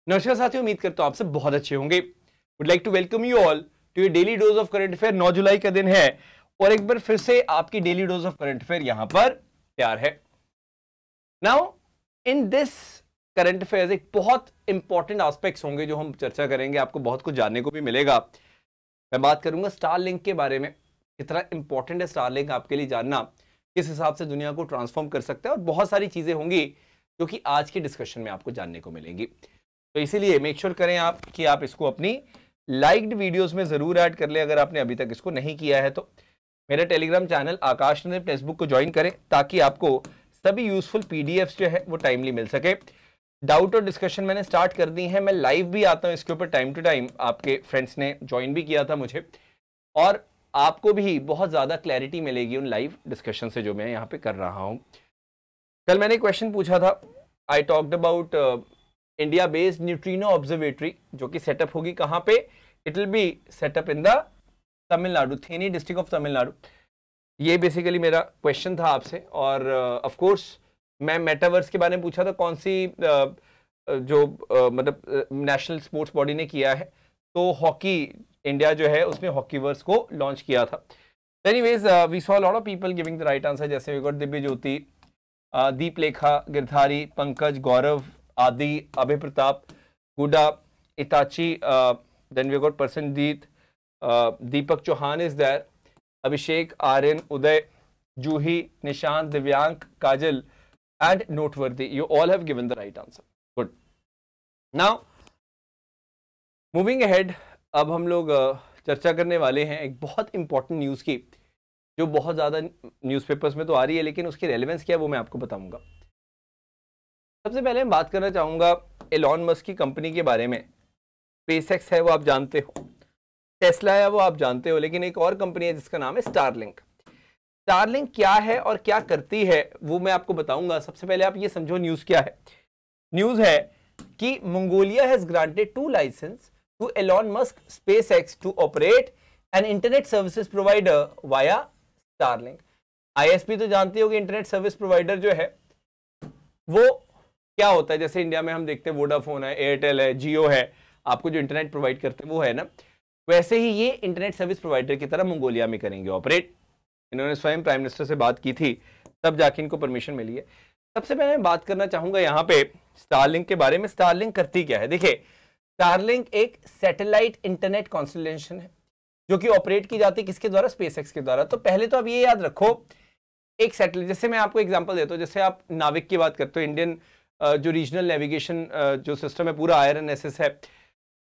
नमस्कार साथियों, उम्मीद करता हूं आप सब बहुत अच्छे होंगे। Would like to welcome you all to your daily dose of current affair. 9 जुलाई का दिन है और एक बार फिर से आपकी daily dose of current affair यहां पर तैयार है। Now in this current affairs एक बहुत इंपॉर्टेंट एस्पेक्ट्स होंगे जो हम चर्चा करेंगे, आपको बहुत कुछ जानने को भी मिलेगा। मैं बात करूंगा स्टारलिंक के बारे में, कितना इंपॉर्टेंट है स्टारलिंक आपके लिए जानना, किस हिसाब से दुनिया को ट्रांसफॉर्म कर सकता है, और बहुत सारी चीजें होंगी जो कि आज के डिस्कशन में आपको जानने को मिलेंगी। तो इसीलिए मेक श्योर करें आप कि आप इसको अपनी लाइक्ड वीडियोस में जरूर ऐड कर लें अगर आपने अभी तक इसको नहीं किया है तो। मेरा टेलीग्राम चैनल आकाश ने टेक्स्टबुक को ज्वाइन करें ताकि आपको सभी यूजफुल पीडीएफ्स जो है वो टाइमली मिल सके। डाउट और डिस्कशन मैंने स्टार्ट कर दी है, मैं लाइव भी आता हूं इसके ऊपर टाइम टू टाइम। आपके फ्रेंड्स ने ज्वाइन भी किया था मुझे, और आपको भी बहुत ज्यादा क्लैरिटी मिलेगी उन लाइव डिस्कशन से जो मैं यहाँ पे कर रहा हूँ। कल मैंने क्वेश्चन पूछा था, I talked about India based neutrino observatory, जो कि सेटअप होगी कहाँ पे? It will be set up in the Tamil Nadu, Theni district of Tamil Nadu. ये बेसिकली मेरा क्वेश्चन था आपसे। और ऑफ कोर्स मैं मेटावर्स के बारे में पूछा था, कौन सी जो मतलब नेशनल स्पोर्ट्स बॉडी ने किया है, तो हॉकी इंडिया जो है उसने हॉकीवर्स को लॉन्च किया था। Anyways we saw lot of people giving the right answer, जैसे वी गॉट दिव्य ज्योति, दीपलेखा, गिरधारी, पंकज, गौरव, आदि, अभय प्रताप, गुडा, Itachi, then we got Prasenjit, Deepak Chauhan is there, Abhishek, Aryan, Uday, Juhi, Nishant, Divyank, Kajal and नोटवर्दी। You all have given the right answer. Good. Now moving ahead, अब हम लोग चर्चा करने वाले हैं एक बहुत इंपॉर्टेंट न्यूज़ की, जो बहुत ज़्यादा न्यूज़पेपर्स में तो आ रही है, लेकिन उसकी रेलेवेंस क्या है वो मैं आपको बताऊंगा। सबसे पहले मैं बात करना चाहूंगा एलॉन मस्क की कंपनी के बारे में। स्पेसएक्स है वो आप जानते हो, टेस्ला है वो आप जानते हो, लेकिन एक और कंपनी है जिसका नाम है स्टारलिंक। स्टारलिंक क्या है और क्या करती है वो मैं आपको बताऊंगा। सबसे पहले आप ये समझो न्यूज़ क्या है। न्यूज़ है कि Mongolia has granted 2 licence to Elon Musk SpaceX to operate an internet services provider via Starlink. ISP तो जानते हो कि इंटरनेट सर्विस प्रोवाइडर जो है वो क्या होता है। जैसे इंडिया में हम देखते हैं वोडाफोन है, एयरटेल है, जियो है, आपको जो इंटरनेट प्रोवाइड करते हैं वो है ना, वैसे ही ये इंटरनेट सर्विस प्रोवाइडर की तरह मंगोलिया में करेंगे ऑपरेट। इन्होंने स्वयं प्राइम मिनिस्टर से बात की थी, तब जाके इनको परमिशन मिली है। सबसे पहले मैं बात करना चाहूंगा यहाँ पे स्टारलिंक के बारे में। स्टारलिंक करती क्या है? देखिए, स्टारलिंक एक सैटेलाइट इंटरनेट कॉन्स्टलेशन है जो कि ऑपरेट की जाती है किसके द्वारा? स्पेसएक्स के द्वारा। तो पहले तो आप ये याद रखो, एक सैटेलाइट, जैसे मैं आपको एग्जांपल देता हूँ, जैसे आप नाविक की बात करते हो, इंडियन जो रीजनल नेविगेशन जो सिस्टम है पूरा IRNSS है,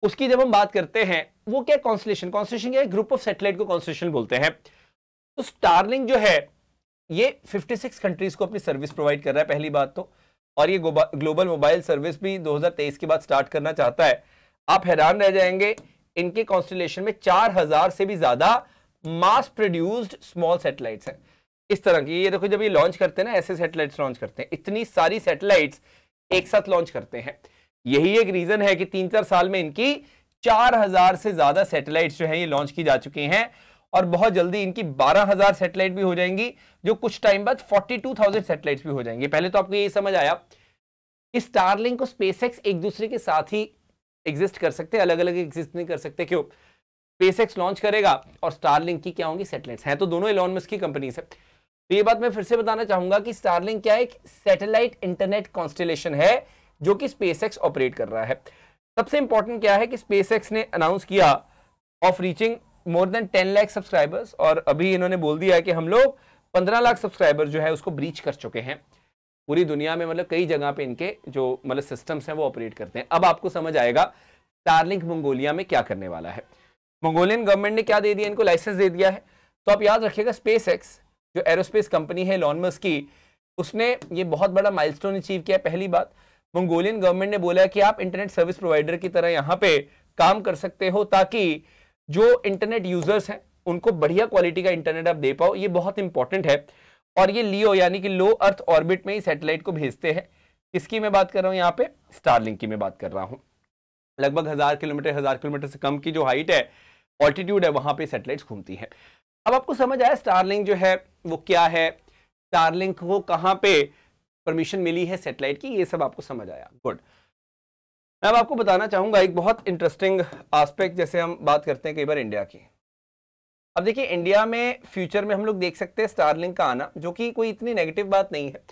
उसकी जब हम बात करते हैं, वो क्या कॉन्स्टलेशन क्या है? ग्रुप ऑफ सैटेलाइट को कॉन्स्टलेशन बोलते हैं। तो स्टारलिंक जो है ये 56 कंट्रीज को अपनी सर्विस प्रोवाइड कर रहा है, पहली बात तो। और ये ग्लोबल मोबाइल सर्विस भी 2023 के बाद स्टार्ट करना चाहता है। आप हैरान रह जाएंगे, इनके कॉन्स्टलेशन में 4000 से भी ज्यादा मास प्रोड्यूस्ड स्मॉल सैटेलाइट्स हैं इस तरह की। ये देखो, जब ये लॉन्च करते हैं ना, ऐसे सैटेलाइट्स लॉन्च करते हैं, इतनी सारी सैटेलाइट्स एक साथ लॉन्च करते हैं। यही एक रीजन है कि 3-4 साल में इनकी 4000 से ज्यादा सैटेलाइट्स जो है ये लॉन्च की जा चुकी हैं, और बहुत जल्दी इनकी 12000 सैटेलाइट भी हो जाएंगी, जो कुछ टाइम बाद 42000 सैटेलाइट्स भी हो जाएंगी। पहले तो आपको ये समझ आया कि स्टारलिंक और स्पेसएक्स एक दूसरे के साथ ही एग्जिस्ट कर सकते हैं, अलग अलग एग्जिस्ट नहीं कर सकते। क्यों? स्पेसएक्स लॉन्च करेगा और स्टारलिंक की क्या होंगी? सैटेलाइट्स हैं तो दोनों एलॉन मस्क की कंपनी है। तो ये बात मैं फिर से बताना चाहूंगा कि स्टारलिंक क्या है? एक सैटेलाइट इंटरनेट कॉन्स्टलेशन है जो कि स्पेसएक्स ऑपरेट कर रहा है। सबसे इंपॉर्टेंट क्या है कि स्पेसएक्स ने अनाउंस किया of reaching more than 10 lakh subscribers, और अभी इन्होंने बोल दिया है कि हम लोग 15 लाख सब्सक्राइबर जो है उसको ब्रीच कर चुके हैं पूरी दुनिया में। मतलब कई जगह पे इनके जो मतलब सिस्टम्स हैं वो ऑपरेट करते हैं। अब आपको समझ आएगा स्टारलिंक मंगोलिया में क्या करने वाला है। मंगोलियन गवर्नमेंट ने क्या दे दिया? इनको लाइसेंस दे दिया है। तो आप याद रखिएगा, स्पेसएक्स जो एरोस्पेस कंपनी है एलॉन मस्क की, उसने ये बहुत बड़ा माइलस्टोन अचीव किया। पहली बात, मंगोलियन गवर्नमेंट ने बोला कि आप इंटरनेट सर्विस प्रोवाइडर की तरह यहाँ पे काम कर सकते हो, ताकि जो इंटरनेट यूजर्स हैं उनको बढ़िया क्वालिटी का इंटरनेट आप दे पाओ। ये बहुत इंपॉर्टेंट है। और ये लियो यानी कि लो अर्थ ऑर्बिट में ही सैटेलाइट को भेजते हैं। किसकी मैं बात कर रहा हूँ यहाँ पे? स्टारलिंक की मैं बात कर रहा हूँ। लगभग 1000 किलोमीटर से कम की जो हाइट है, ऑल्टीट्यूड है, वहां पे सैटेलाइट्स घूमती है। अब आपको समझ आया स्टारलिंक जो है वो क्या है, स्टारलिंक को कहां पे परमिशन मिली है सैटेलाइट की, ये सब आपको समझ आया। गुड। मैं अब आपको बताना चाहूंगा एक बहुत इंटरेस्टिंग एस्पेक्ट, जैसे हम बात करते हैं कई बार इंडिया की। अब देखिए, इंडिया में फ्यूचर में हम लोग देख सकते हैं स्टारलिंक का आना, जो कि कोई इतनी नेगेटिव बात नहीं है।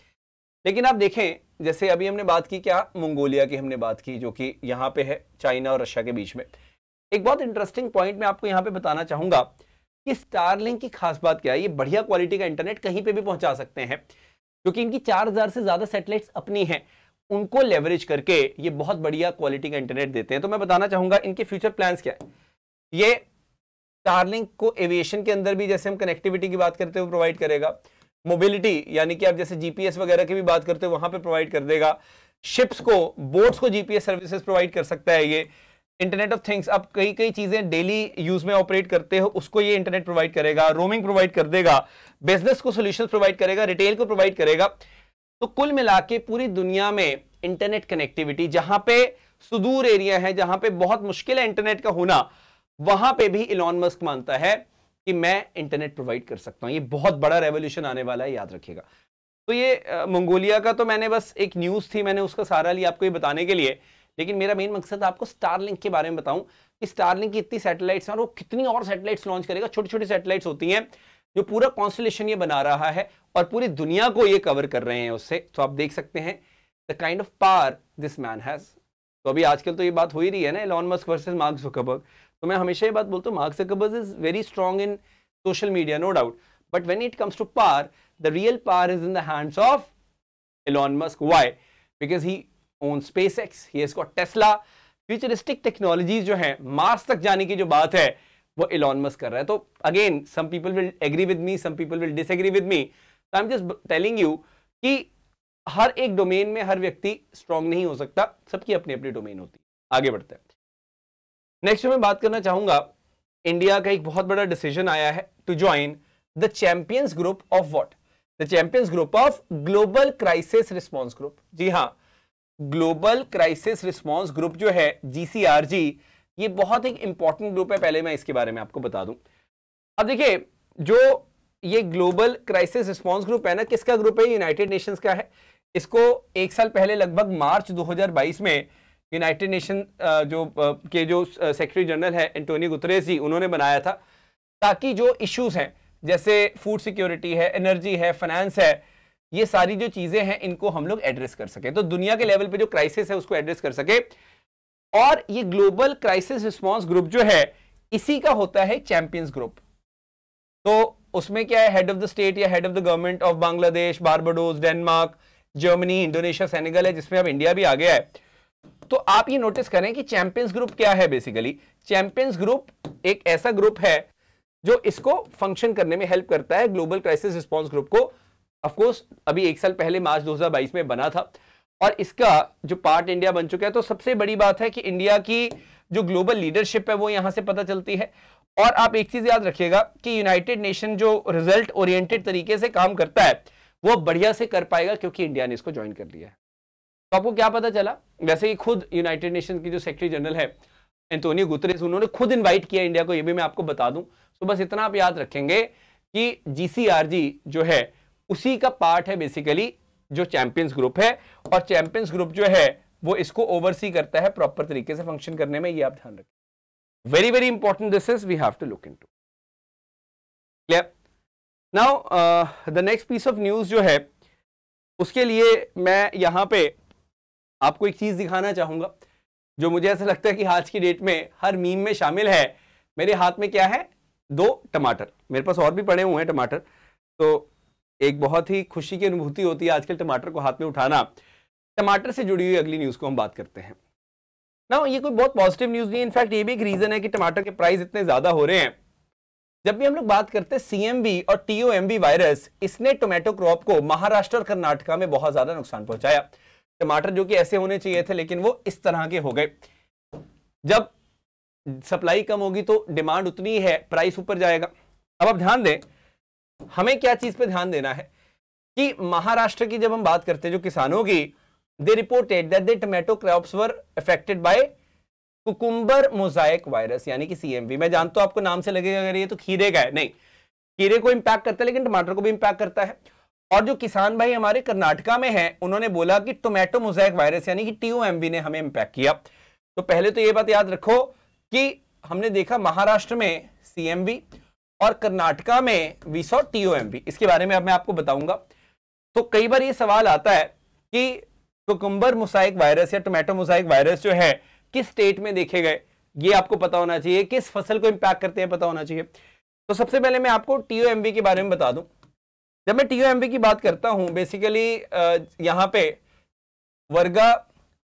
लेकिन आप देखें, जैसे अभी हमने बात की क्या, मंगोलिया की हमने बात की, जो कि यहाँ पे है चाइना और रशिया के बीच में। एक बहुत इंटरेस्टिंग पॉइंट मैं आपको यहाँ पे बताना चाहूंगा कि स्टारलिंक की खास बात क्या है। ये बढ़िया क्वालिटी का इंटरनेट कहीं पे भी पहुंचा सकते हैं, क्योंकि इनकी 4000 से ज्यादा सैटेलाइट्स अपनी हैं, उनको लेवरेज करके ये बहुत बढ़िया क्वालिटी का इंटरनेट देते हैं। तो मैं बताना चाहूंगा इनके फ्यूचर प्लान्स क्या है। ये स्टारलिंक को एविएशन के अंदर भी, जैसे हम कनेक्टिविटी की बात करते हैं, वो प्रोवाइड करेगा। मोबिलिटी यानी कि आप जैसे जीपीएस वगैरह की भी बात करते हो, वहां पे प्रोवाइड कर देगा। शिप्स को, बोट्स को जीपीएस सर्विसेज प्रोवाइड कर सकता है ये। इंटरनेट ऑफ थिंग्स, आप कई कई चीजें डेली यूज में ऑपरेट करते हो, उसको ये इंटरनेट प्रोवाइड करेगा। रोमिंग प्रोवाइड कर देगा, बिजनेस को सोल्यूशन प्रोवाइड करेगा, रिटेल को प्रोवाइड करेगा। तो कुल मिला के पूरी दुनिया में इंटरनेट कनेक्टिविटी, जहां पे सुदूर एरिया है, जहां पे बहुत मुश्किल है इंटरनेट का होना, वहां पे भी इलॉन मस्क मानता है कि मैं इंटरनेट प्रोवाइड कर सकता हूं। ये बहुत बड़ा रेवोल्यूशन आने वाला है, याद रखिएगा। तो ये मंगोलिया का तो मैंने बस एक न्यूज थी, मैंने उसका सहारा लिया आपको ये बताने के लिए। लेकिन मेरा मेन मकसद आपको स्टारलिंक के बारे में बताऊं कि स्टारलिंक की इतनी सैटेलाइट्स हैं और वो कितनी और सैटेलाइट्स लॉन्च करेगा। छोटी छोटी सैटेलाइट्स होती हैं जो पूरा कॉन्स्टलेशन ये बना रहा है और पूरी दुनिया को ये कवर कर रहे हैं उससे। तो आप देख सकते हैं the kind of power this man has. तो अभी आजकल तो ये बात हो ही रही है ना, Elon Musk versus Mark Zuckerberg. तो मैं हमेशा ये बात बोलता हूँ, Mark Zuckerberg is very strong in social media, no doubt, but when it comes to power, the real power is in the hands of Elon Musk. Why? Because he owns SpaceX, he has got Tesla, futuristic technologies जो हैं, Mars तक जाने की जो बात है वो Elon Musk कर रहा है। तो again, some people will agree with me, some people will disagree with me. I am just telling you कि हर एक डोमेन में हर व्यक्ति स्ट्रांग नहीं हो सकता, सबकी अपनी अपनी डोमेन होती है। आगे बढ़ते हैं। नेक्स्ट मैं बात करना चाहूंगा, इंडिया का एक बहुत बड़ा डिसीजन आया है to join the champions group of what? The champions group of global crisis response group. जी हाँ, ग्लोबल क्राइसिस रिस्पॉन्स ग्रुप जो है, GCRG, ये बहुत एक इंपॉर्टेंट ग्रुप है। पहले मैं इसके बारे में आपको बता दूं। अब देखिए, जो ये ग्लोबल क्राइसिस रिस्पॉन्स ग्रुप है ना, किसका ग्रुप है? यूनाइटेड नेशंस का है। इसको एक साल पहले लगभग मार्च 2022 में यूनाइटेड नेशन जो सेक्रेटरी जनरल है एंटोनियो गुतरेस जी, उन्होंने बनाया था, ताकि जो इश्यूज हैं जैसे फूड सिक्योरिटी है, एनर्जी है, फाइनेंस है, ये सारी जो चीजें हैं इनको हम लोग एड्रेस कर सके। तो दुनिया के लेवल पे जो क्राइसिस है उसको एड्रेस कर सके। और ये ग्लोबल क्राइसिस रिस्पॉन्स ग्रुप जो है, इसी का होता है चैंपियंस ग्रुप। तो उसमें क्या है, हेड ऑफ द स्टेट या head of the government of Bangladesh, Barbados, Denmark, Germany, Indonesia, Senegal है, जिसमें अब इंडिया भी आ गया है। तो आप ये नोटिस करें कि चैंपियंस ग्रुप क्या है। बेसिकली चैंपियंस ग्रुप एक ऐसा ग्रुप है जो इसको फंक्शन करने में हेल्प करता है, ग्लोबल क्राइसिस रिस्पॉन्स ग्रुप को। ऑफ कोर्स अभी एक साल पहले मार्च 2022 में बना था और इसका जो पार्ट इंडिया बन चुका है। तो सबसे बड़ी बात है कि इंडिया की जो ग्लोबल लीडरशिप है वो यहां से पता चलती है। और आप एक चीज याद रखिएगा कि यूनाइटेड नेशन जो रिजल्ट ओरिएंटेड तरीके से काम करता है वो बढ़िया से कर पाएगा, क्योंकि इंडिया ने इसको ज्वाइन कर लिया है। तो आपको क्या पता चला? वैसे ही खुद यूनाइटेड नेशन की जो सेक्रेटरी जनरल है एंटोनियो गुतरेस, उन्होंने खुद इन्वाइट किया इंडिया को, ये भी मैं आपको बता दूं। तो बस इतना आप याद रखेंगे कि GCRG जो है उसी का पार्ट है बेसिकली जो चैंपियंस ग्रुप है। और चैंपियंस ग्रुप जो है वो इसको ओवरसी करता है प्रॉपर तरीके से फंक्शन करने में। ये आप ध्यान रखें, very very important this is, we have to look into. Clear? Now the next piece of news जो है, उसके लिए मैं यहां पे आपको एक चीज दिखाना चाहूंगा जो मुझे ऐसा लगता है कि आज की डेट में हर मीम में शामिल है। मेरे हाथ में क्या है? 2 टमाटर। मेरे पास और भी पड़े हुए हैं टमाटर। तो एक बहुत ही खुशी की अनुभूति होती है आजकल टमाटर को हाथ में उठाना। टमाटर से जुड़ी हुई अगली न्यूज को हम बात करते हैं ना। ये कोई बहुत पॉजिटिव न्यूज नहीं है, इनफैक्ट ये भी एक रीजन है कि टमाटर के प्राइस इतने ज्यादा हो रहे हैं। जब भी हम लोग बात करते हैं CMV और TOMV वायरस, इसने टोमेटो क्रॉप को महाराष्ट्र और कर्नाटका में बहुत ज्यादा नुकसान पहुंचाया। टमाटर जो कि ऐसे होने चाहिए थे लेकिन वो इस तरह के हो गए। जब सप्लाई कम होगी तो डिमांड उतनी है, प्राइस ऊपर जाएगा। अब आप ध्यान दें, हमें क्या चीज पे ध्यान देना है कि महाराष्ट्र की जब हम बात करते हैं जो किसानों की, दे reported that the tomato crops were affected by cucumber Mosaic virus, यानी कि CMV। मैं जानता हूं आपको नाम से लगेगा अगर ये तो खीरे का है, नहीं, खीरे को इंपैक्ट करता है लेकिन टमाटर को भी इंपैक्ट करता है। और जो किसान भाई हमारे कर्नाटका में हैं, उन्होंने बोला कि टोमेटो मोज़ेक वायरस यानी कि टीओएमवी ने हमें इंपैक्ट किया। तो पहले तो ये बात याद रखो कि हमने देखा महाराष्ट्र में सीएमवी और कर्नाटका में वी सॉ टीओएमवी। इसके बारे में अब मैं आपको बताऊंगा। तो कई बार ये सवाल आता है कि कुकुम्बर मोज़ेक वायरस या टोमेटो मोज़ेक वायरस जो है किस स्टेट में देखे गए, ये आपको पता होना चाहिए। किस फसल को इंपैक्ट करते हैं पता होना चाहिए। तो सबसे पहले मैं आपको टीओएमवी के बारे में बता दूं। जब मैं टीओएमवी की बात करता हूं, बेसिकली यहां पे वर्गा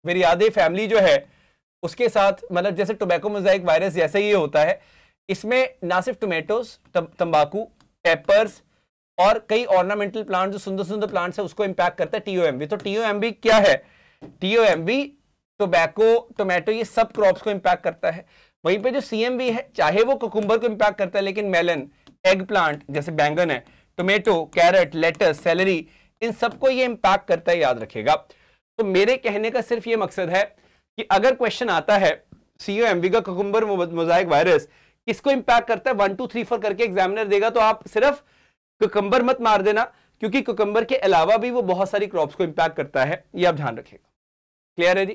विरियादे फैमिली जो है उसके साथ, मतलब जैसे टोबैको मोज़ेक वायरस जैसे ही होता है, इसमें ना सिर्फ टोमेटोज, तंबाकू, पेपर्स और कई ऑर्नामेंटल प्लांट जो सुंदर सुंदर प्लांट्स है उसको इंपैक्ट करता है टीओएमवी। तो टीओएमवी क्या है? टीओएमवी टोबैको, टोमेटो, ये सब क्रॉप्स को इंपैक्ट करता है। वहीं पे जो सीएमवी है, चाहे वो कुकुम्बर को इंपैक्ट करता है, लेकिन मेलन, एग प्लांट जैसे बैंगन है, टोमेटो, कैरेट, लेटस, सेलरी, इन सबको ये इंपैक्ट करता है, याद रखिएगा। तो मेरे कहने का सिर्फ ये मकसद है कि अगर क्वेश्चन आता है सीओएमवी का कुकुम्बर मोज़ेक वायरस किसको इंपैक्ट करता है, 1 2 3 4 करके एग्जामिनर देगा, तो आप सिर्फ कुकुम्बर मत मार देना, क्योंकि कुकुम्बर के अलावा भी वो बहुत सारी क्रॉप्स को इंपैक्ट करता है, ये आप ध्यान रखिएगा। क्लियर है जी?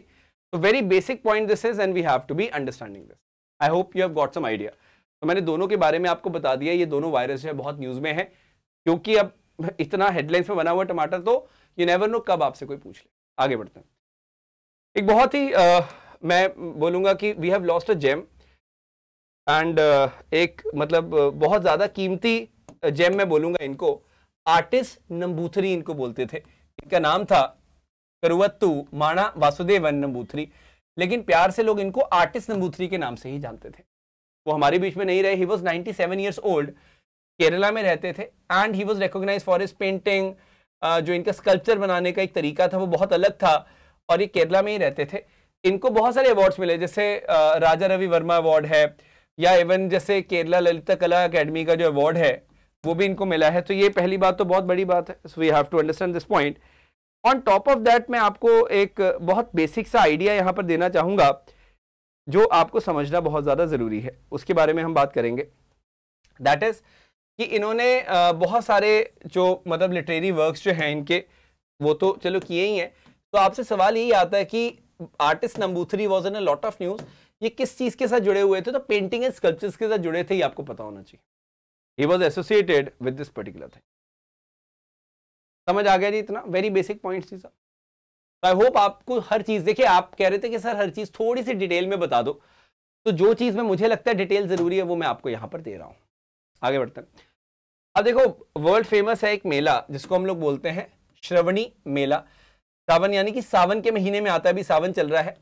तो very basic point this is and we have to be understanding this. I hope you have got some idea. तो मैंने दोनों के बारे में आपको बता दिया। ये दोनों वायरस जो है बहुत न्यूज में है, क्योंकि अब इतना हेडलाइंस में बना हुआ टमाटर, तो यू नेवर नो कब आपसे कोई पूछ ले। आगे बढ़ते हैं। एक बहुत ही मैं बोलूंगा कि we have lost a gem and एक मतलब बहुत ज्यादा कीमती जेम मैं बोलूंगा इनको। आर्टिस्ट नंबूथरी इनको बोलते थे। इनका नाम था करुवत्तु माणा वासुदेवन नंबूथरी, लेकिन प्यार से लोग इनको आर्टिस्ट नंबूथरी के नाम से ही जानते थे। वो हमारे बीच में नहीं रहे। He was 97 years old, Kerala में रहते थे and he was recognise for his painting. जो इनका स्कल्पचर बनाने का एक तरीका था वो बहुत अलग था, और ये केरला में ही रहते थे। इनको बहुत सारे अवार्ड्स मिले, जैसे राजा रवि वर्मा अवार्ड है, या इवन जैसे केरला ललिता कला अकेडमी का जो अवार्ड है वो भी इनको मिला है। तो ये पहली बात तो बहुत बड़ी बात है। So we have to understand this point. On top of that मैं आपको एक बहुत बेसिक सा आइडिया यहाँ पर देना चाहूँगा जो आपको समझना बहुत ज़्यादा ज़रूरी है, उसके बारे में हम बात करेंगे। दैट इज़ कि इन्होंने बहुत सारे जो मतलब लिटरेरी वर्क्स जो हैं इनके, वो तो चलो किए ही हैं। तो आपसे सवाल यही आता है कि artist Namboothiri was in a lot of news, ये किस चीज़ के साथ जुड़े हुए थे? तो पेंटिंग एंड स्कल्पचर्स के साथ जुड़े थे, ये आपको पता होना चाहिए। He was associated with this particular thing. समझ आ गया जी? इतना वेरी बेसिक पॉइंट्स थी सर। आई होप आपको हर चीज़, देखिए आप कह रहे थे कि सर हर चीज़ थोड़ी सी डिटेल में बता दो, तो जो चीज़ में मुझे लगता है डिटेल ज़रूरी है वो मैं आपको यहाँ पर दे रहा हूँ। आगे बढ़ते हैं। अब देखो, वर्ल्ड फेमस है एक मेला जिसको हम लोग बोलते हैं श्रवणी मेला। सावन यानी कि सावन के महीने में आता है, अभी सावन चल रहा है।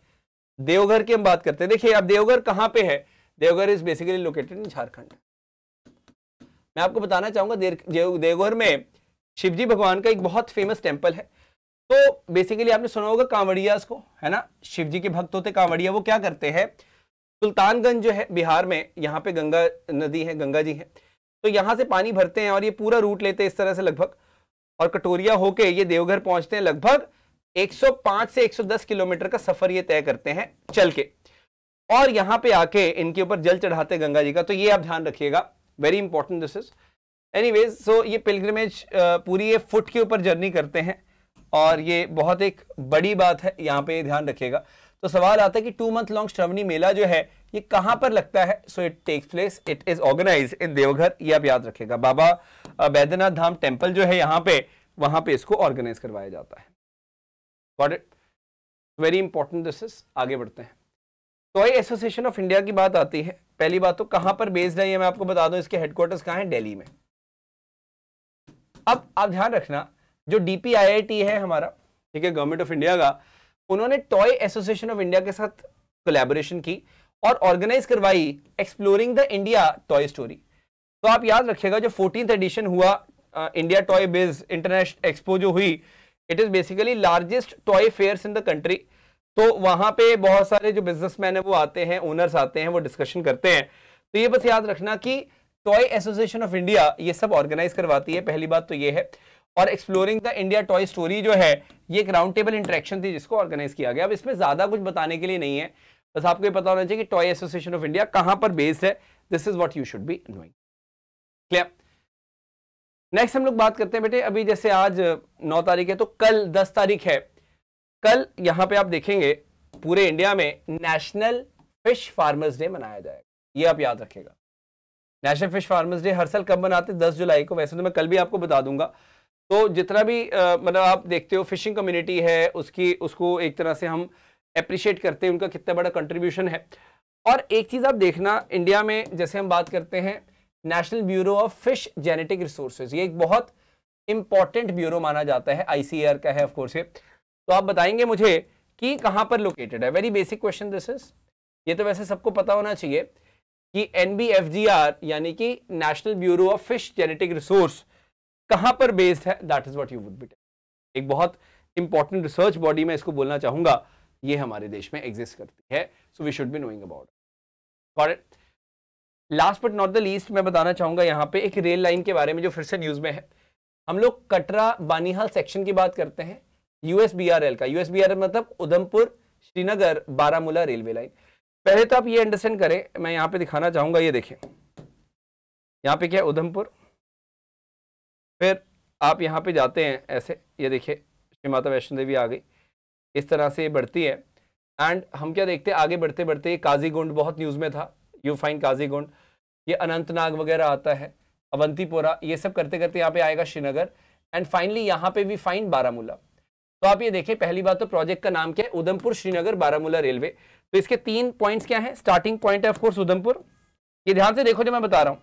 देवघर की हम बात करते हैं। देखिए अब देवघर कहाँ पे है? Deoghar is basically located in Jharkhand. मैं आपको बताना चाहूंगा देवघर में शिवजी भगवान का एक बहुत फेमस टेम्पल है। तो बेसिकली आपने सुना होगा कांवड़ियास को, है ना? शिवजी के भक्त होते कांवड़िया। वो क्या करते हैं, सुल्तानगंज जो है बिहार में, यहाँ पे गंगा नदी है, गंगा जी है, तो यहाँ से पानी भरते हैं और ये पूरा रूट लेते हैं इस तरह से लगभग, और कटोरिया होके ये देवघर पहुंचते हैं। लगभग 105 से 110 किलोमीटर का सफर ये तय करते हैं चल के, और यहाँ पे आके इनके ऊपर जल चढ़ाते गंगा जी का। तो ये आप ध्यान रखिएगा, very important this is. Anyways, so ये पिलग्रिमेज पूरी ये फुट के ऊपर जर्नी करते हैं, और ये बहुत एक बड़ी बात है, यहाँ पे ध्यान रखिएगा। तो सवाल आता है कि 2 मंथ लॉन्ग श्रवणी मेला जो है ये कहाँ पर लगता है? So it takes place, it is organised in Deoghar. ये आप याद रखिएगा, बाबा बैद्यनाथ धाम टेम्पल जो है यहाँ पे, वहां पे इसको ऑर्गेनाइज करवाया जाता है। Got it? Very important this is. आगे बढ़ते हैं। टॉय एसोसिएशन ऑफ इंडिया की बात आती है। पहली बात तो कहां पर बेस्ड है ये मैं आपको बता दूं, इसके हेडक्वार्टर्स कहां है? दिल्ली में। अब आप ध्यान रखना, जो DPIIT है हमारा, ठीक है, गवर्नमेंट ऑफ इंडिया का, उन्होंने टॉय एसोसिएशन ऑफ इंडिया के साथ कोलैबोरेशन की और ऑर्गेनाइज करवाई exploring the India toy story. तो आप याद रखिएगा, जो 14th एडिशन हुआ India toy based international expo जो हुई, it is basically largest toy fairs in the country. तो वहां पे बहुत सारे जो बिजनेसमैन है वो आते हैं, ओनर्स आते हैं, वो डिस्कशन करते हैं। तो ये बस याद रखना कि टॉय एसोसिएशन ऑफ इंडिया ये सब ऑर्गेनाइज करवाती है, पहली बात तो ये है। और exploring the India toy story जो है ये एक राउंड टेबल इंटरेक्शन थी जिसको ऑर्गेनाइज किया गया। अब इसमें ज्यादा कुछ बताने के लिए नहीं है, बस आपको ये पता होना चाहिए कि टॉय एसोसिएशन ऑफ इंडिया कहां पर बेस्ड है। This is what you should be knowing. Clear? Next हम लोग बात करते हैं बेटे, अभी जैसे आज 9 तारीख है तो कल 10 तारीख है, कल यहां पे आप देखेंगे पूरे इंडिया में नेशनल फिश फार्मर्स डे मनाया जाएगा। ये आप याद रखिएगा, नेशनल फिश फार्मर्स डे हर साल कब मनाते हैं? 10 जुलाई को। वैसे तो मैं कल भी आपको बता दूंगा। तो जितना भी मतलब आप देखते हो फिशिंग कम्युनिटी है उसको एक तरह से हम अप्रिशिएट करते हैं, उनका कितना बड़ा कंट्रीब्यूशन है। और एक चीज आप देखना, इंडिया में जैसे हम बात करते हैं national bureau of fish genetic resources, ये एक बहुत इंपॉर्टेंट ब्यूरो माना जाता है, ICAR का है ऑफ कोर्स ये। तो आप बताएंगे मुझे कि कहां पर लोकेटेड है? Very basic question this is, ये तो वैसे सबको पता होना चाहिए कि NBFGR यानी कि national bureau of fish genetic resource कहां पर बेस्ड है? That is what you would be telling. एक बहुत इंपॉर्टेंट रिसर्च बॉडी में इसको बोलना चाहूंगा, ये हमारे देश में एग्जिस्ट करती है, so we should be knowing about it. Last but not the least मैं बताना चाहूंगा यहाँ पे एक रेल लाइन के बारे में जो फिर से न्यूज में है। हम लोग कटरा बानीहाल सेक्शन की बात करते हैं, USBRL का। USBRL मतलब उधमपुर श्रीनगर बारामूला रेलवे लाइन। पहले तो आप ये अंडरस्टैंड करें, मैं यहाँ पे दिखाना चाहूंगा, ये देखें यहाँ पे क्या है, उधमपुर, फिर आप यहाँ पे जाते हैं ऐसे, ये देखिए श्री माता वैष्णो देवी आ गई, इस तरह से ये बढ़ती है। एंड हम क्या देखते हैं आगे बढ़ते बढ़ते, काजीगुंड बहुत न्यूज में था, यू फाइंड काजीगुंड, ये अनंतनाग वगैरह आता है, अवंतीपोरा, ये सब करते करते यहाँ पे आएगा श्रीनगर, एंड फाइनली यहाँ पे भी फाइंड बारामूला। तो आप ये देखें, पहली बात तो प्रोजेक्ट का नाम क्या है? उधमपुर श्रीनगर बारामूला रेलवे। तो इसके 3 पॉइंट्स क्या है? स्टार्टिंग पॉइंट है ऑफ कोर्स उधमपुर, ये ध्यान से देखो जो मैं बता रहा हूँ,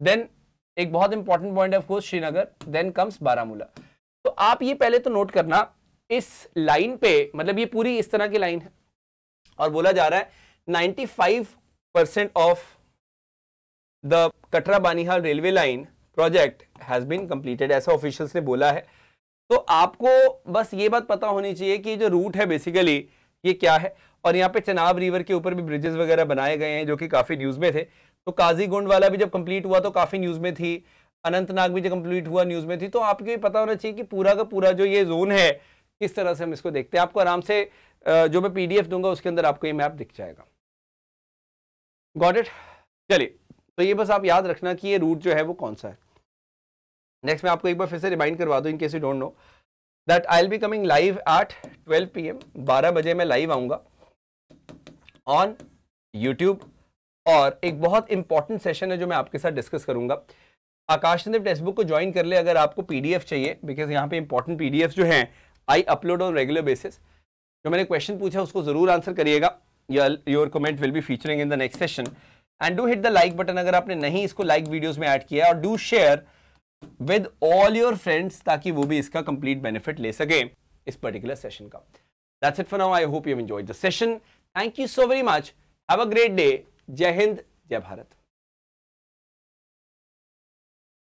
देन एक बहुत इंपॉर्टेंट पॉइंट है of course Srinagar, then comes Baramulla. तो आप ये पहले तो नोट करना, इस लाइन पे मतलब ये पूरी इस तरह की लाइन है और बोला जा रहा है 95% of the Katra Banihal railway line project has been completed, ऐसा ऑफिशियल्स ने बोला है। तो आपको बस ये बात पता होनी चाहिए कि जो रूट है बेसिकली ये क्या है। और यहाँ पे चनाब रिवर के ऊपर भी ब्रिजेस वगैरह बनाए गए हैं जो कि काफी न्यूज में थे। तो काजीगुंड वाला भी जब कंप्लीट हुआ तो काफी न्यूज में थी, अनंतनाग भी जब कंप्लीट हुआ न्यूज में थी। तो आपको ये पता होना चाहिए कि पूरा का पूरा जो ये जोन है किस तरह से हम इसको देखते हैं। आपको आराम से जो मैं PDF दूंगा उसके अंदर आपको ये मैप दिख जाएगा। Got it? चलिए, तो ये बस आप याद रखना कि ये रूट जो है वो कौन सा है। नेक्स्ट मैं आपको एक बार फिर से रिमाइंड करवा दूं in case you don't know that I will be coming live at 12 PM, 12 बजे मैं लाइव आऊंगा ऑन YouTube। और एक बहुत इंपॉर्टेंट सेशन है जो मैं आपके साथ डिस्कस करूंगा। आकाश चंद्र टेक्स्ट बुक को ज्वाइन कर ले अगर आपको PDF चाहिए, बिकॉज यहाँ पे इंपॉर्टेंट PDF जो हैं I upload on regular basis. जो मैंने क्वेश्चन पूछा उसको जरूर आंसर करिएगा, your comment will be featuring in the next session. And do hit the like button अगर आपने नहीं इसको लाइक वीडियोस में ऐड किया, और do share with all your friends ताकि वो भी इसका कंप्लीट बेनिफिट ले सके इस पर्टिकुलर सेशन का। That's it for now, I hope you have enjoyed the session. Thank you so very much, have a great day. जय हिंद, जय भारत।